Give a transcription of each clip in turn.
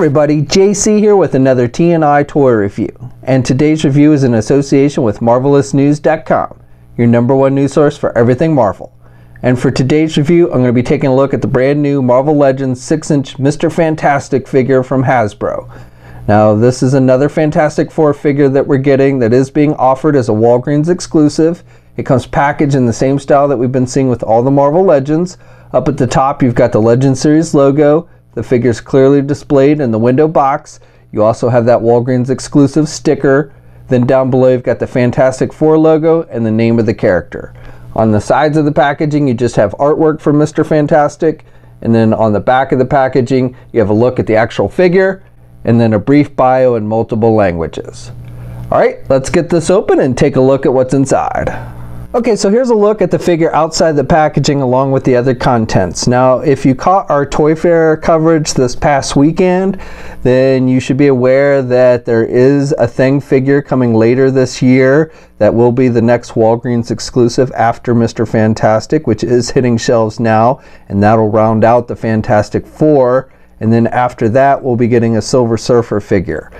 everybody, JC here with another TNI toy review. And today's review is in association with MarvelousNews.com, your #1 news source for everything Marvel. And for today's review, I'm going to be taking a look at the brand new Marvel Legends 6-inch Mr. Fantastic figure from Hasbro. Now, this is another Fantastic Four figure that we're getting that is being offered as a Walgreens exclusive. It comes packaged in the same style that we've been seeing with all the Marvel Legends. Up at the top, you've got the Legend Series logo. The figure's clearly displayed in the window box. You also have that Walgreens exclusive sticker. Then down below you've got the Fantastic Four logo and the name of the character. On the sides of the packaging you just have artwork from Mr. Fantastic, and then on the back of the packaging you have a look at the actual figure and then a brief bio in multiple languages. Alright, let's get this open and take a look at what's inside. Okay, so here's a look at the figure outside the packaging along with the other contents. Now, if you caught our Toy Fair coverage this past weekend, then you should be aware that there is a Thing figure coming later this year that will be the next Walgreens exclusive after Mr. Fantastic, which is hitting shelves now, and that'll round out the Fantastic Four, and then after that we'll be getting a Silver Surfer figure.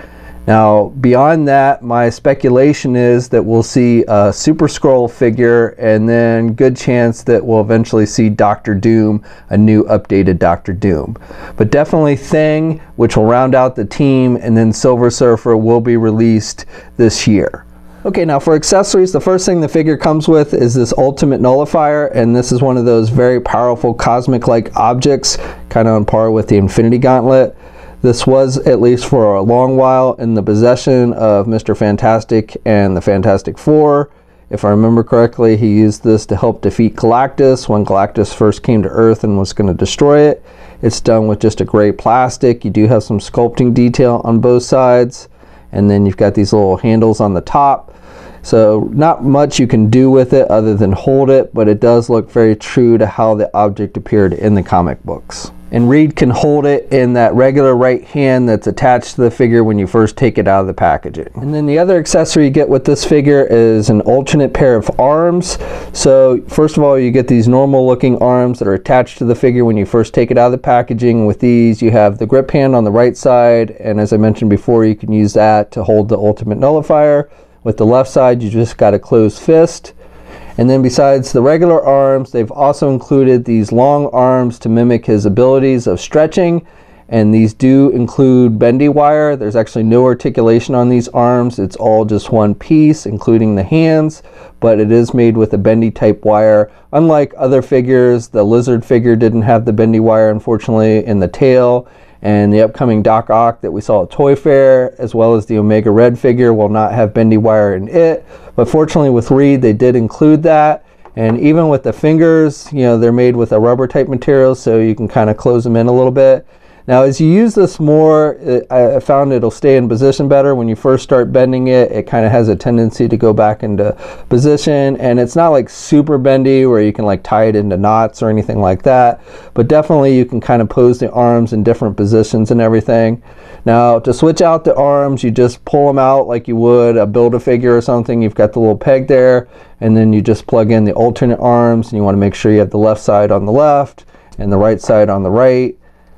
Now, beyond that, my speculation is that we'll see a Super Skrull figure, and then good chance that we'll eventually see Dr. Doom, a new updated Dr. Doom. But definitely Thing, which will round out the team, and then Silver Surfer will be released this year. Okay, now for accessories, the first thing the figure comes with is this Ultimate Nullifier, and this is one of those very powerful cosmic-like objects, kind of on par with the Infinity Gauntlet. This was, at least for a long while, in the possession of Mr. Fantastic and the Fantastic Four. If I remember correctly, he used this to help defeat Galactus when Galactus first came to Earth and was going to destroy it. It's done with just a gray plastic. You do have some sculpting detail on both sides, and then you've got these little handles on the top. So not much you can do with it other than hold it, but it does look very true to how the object appeared in the comic books. And Reed can hold it in that regular right hand that's attached to the figure when you first take it out of the packaging. And then the other accessory you get with this figure is an alternate pair of arms. So first of all, you get these normal looking arms that are attached to the figure when you first take it out of the packaging. With these you have the grip hand on the right side, and as I mentioned before, you can use that to hold the Ultimate Nullifier. With the left side you just got a closed fist. And then besides the regular arms, they've also included these long arms to mimic his abilities of stretching, and these do include bendy wire. There's actually no articulation on these arms. It's all just one piece, including the hands, but it is made with a bendy type wire. Unlike other figures, the Lizard figure didn't have the bendy wire, unfortunately, in the tail, and the upcoming Doc Ock that we saw at Toy Fair, as well as the Omega Red figure, will not have bendy wire in it. But fortunately with Reed, they did include that. And even with the fingers, you know, they're made with a rubber type material, so you can kind of close them in a little bit. Now, as you use this more, I found it'll stay in position better. When you first start bending it, it kind of has a tendency to go back into position, and it's not like super bendy where you can like tie it into knots or anything like that, but definitely you can kind of pose the arms in different positions and everything. Now, to switch out the arms, you just pull them out like you would a Build-A-Figure or something. You've got the little peg there, and then you just plug in the alternate arms, and you want to make sure you have the left side on the left and the right side on the right.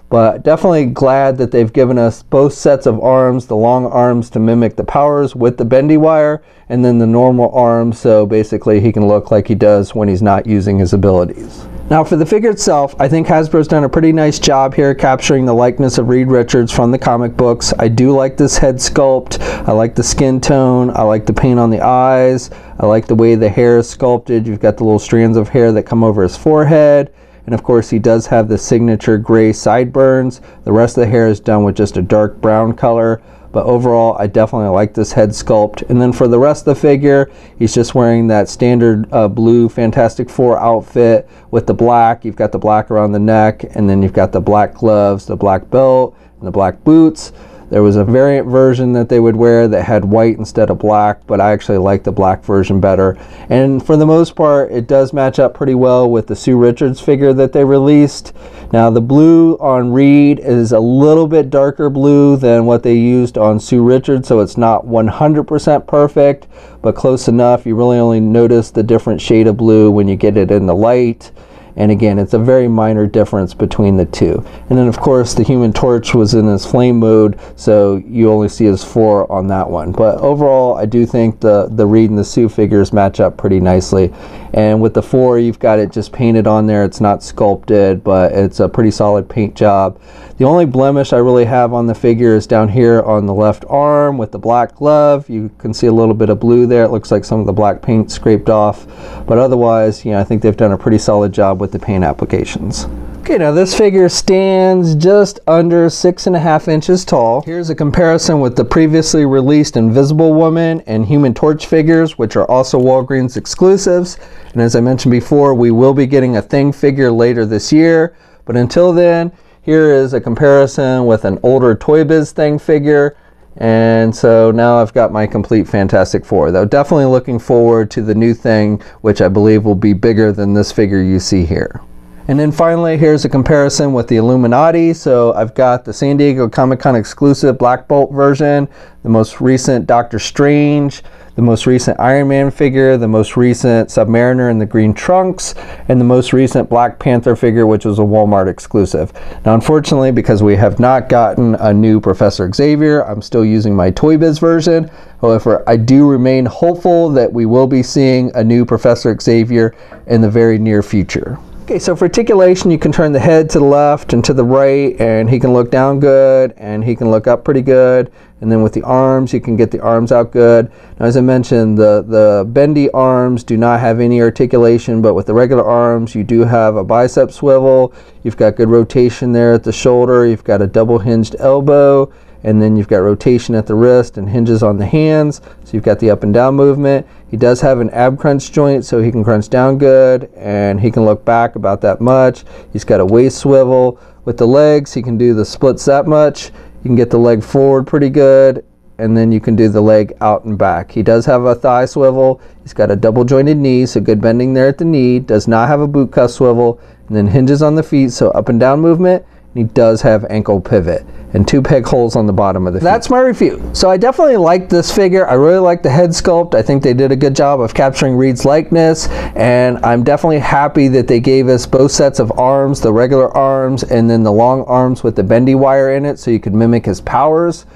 But definitely glad that they've given us both sets of arms, the long arms to mimic the powers with the bendy wire, and then the normal arms, so basically he can look like he does when he's not using his abilities. Now for the figure itself, I think Hasbro's done a pretty nice job here capturing the likeness of Reed Richards from the comic books. I do like this head sculpt. I like the skin tone. I like the paint on the eyes. I like the way the hair is sculpted. You've got the little strands of hair that come over his forehead. And of course he does have the signature gray sideburns. The rest of the hair is done with just a dark brown color. But overall, I definitely like this head sculpt. And then for the rest of the figure, he's just wearing that standard blue Fantastic Four outfit with the black. You've got the black around the neck, and then you've got the black gloves, the black belt, and the black boots. There was a variant version that they would wear that had white instead of black, but I actually like the black version better. And for the most part, it does match up pretty well with the Sue Richards figure that they released. Now the blue on Reed is a little bit darker blue than what they used on Sue Richards, so it's not 100% perfect, but close enough. You really only notice the different shade of blue when you get it in the light. and again, it's a very minor difference between the two. And then of course the Human Torch was in his flame mode, so you only see his 4 on that one. But overall, I do think the Reed and the Sue figures match up pretty nicely. And with the 4, you've got it just painted on there. It's not sculpted, but it's a pretty solid paint job. The only blemish I really have on the figure is down here on the left arm with the black glove. You can see a little bit of blue there. It looks like some of the black paint scraped off, but otherwise, I think they've done a pretty solid job with the paint applications. Okay, now this figure stands just under 6.5 inches tall. Here's a comparison with the previously released Invisible Woman and Human Torch figures, which are also Walgreens exclusives. And as I mentioned before, we will be getting a Thing figure later this year. But until then, here is a comparison with an older Toy Biz Thing figure. And so now I've got my complete Fantastic Four, though definitely looking forward to the new Thing, which I believe will be bigger than this figure you see here. And then finally, here's a comparison with the Illuminati. So I've got the San Diego Comic-Con exclusive Black Bolt version, the most recent Doctor Strange, the most recent Iron Man figure, the most recent Submariner in the green trunks, and the most recent Black Panther figure, which was a Walmart exclusive. Now, unfortunately, because we have not gotten a new Professor Xavier, I'm still using my Toy Biz version. However, I do remain hopeful that we will be seeing a new Professor Xavier in the very near future. Okay, so for articulation, you can turn the head to the left and to the right, and he can look down good, and he can look up pretty good. And then with the arms, you can get the arms out good. Now, as I mentioned, the bendy arms do not have any articulation, but with the regular arms, you do have a bicep swivel. You've got good rotation there at the shoulder. You've got a double hinged elbow, and then you've got rotation at the wrist and hinges on the hands. So you've got the up and down movement. He does have an ab crunch joint, so he can crunch down good, and he can look back about that much. He's got a waist swivel. With the legs, he can do the splits that much. You can get the leg forward pretty good, and then you can do the leg out and back. He does have a thigh swivel. He's got a double jointed knee, so good bending there at the knee. Does not have a boot cuff swivel, and then hinges on the feet, so up and down movement. And he does have ankle pivot and 2 peg holes on the bottom of the feet. That's my review. So I definitely like this figure. I really like the head sculpt. I think they did a good job of capturing Reed's likeness, and I'm definitely happy that they gave us both sets of arms, the regular arms and then the long arms with the bendy wire in it, so you could mimic his powers.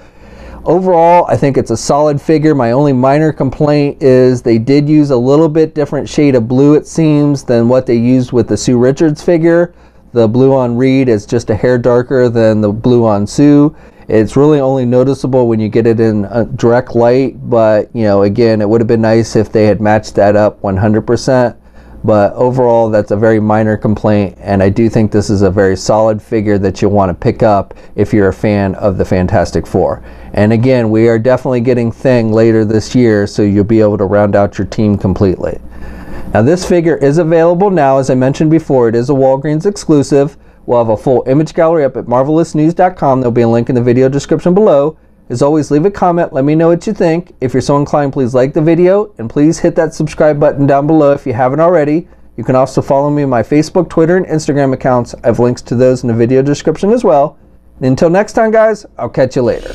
Overall, I think it's a solid figure. My only minor complaint is they did use a little bit different shade of blue, it seems, than what they used with the Sue Richards figure. The blue on Reed is just a hair darker than the blue on Sue. It's really only noticeable when you get it in a direct light, but again, it would have been nice if they had matched that up 100%. But overall, that's a very minor complaint, and I do think this is a very solid figure that you'll want to pick up if you're a fan of the Fantastic Four. And again, we are definitely getting Thing later this year, so you'll be able to round out your team completely. Now, this figure is available now. As I mentioned before, it is a Walgreens exclusive. We'll have a full image gallery up at marvelousnews.com. There'll be a link in the video description below. As always, leave a comment. Let me know what you think. If you're so inclined, please like the video, and please hit that subscribe button down below if you haven't already. You can also follow me on my Facebook, Twitter, and Instagram accounts. I have links to those in the video description as well. And until next time, guys, I'll catch you later.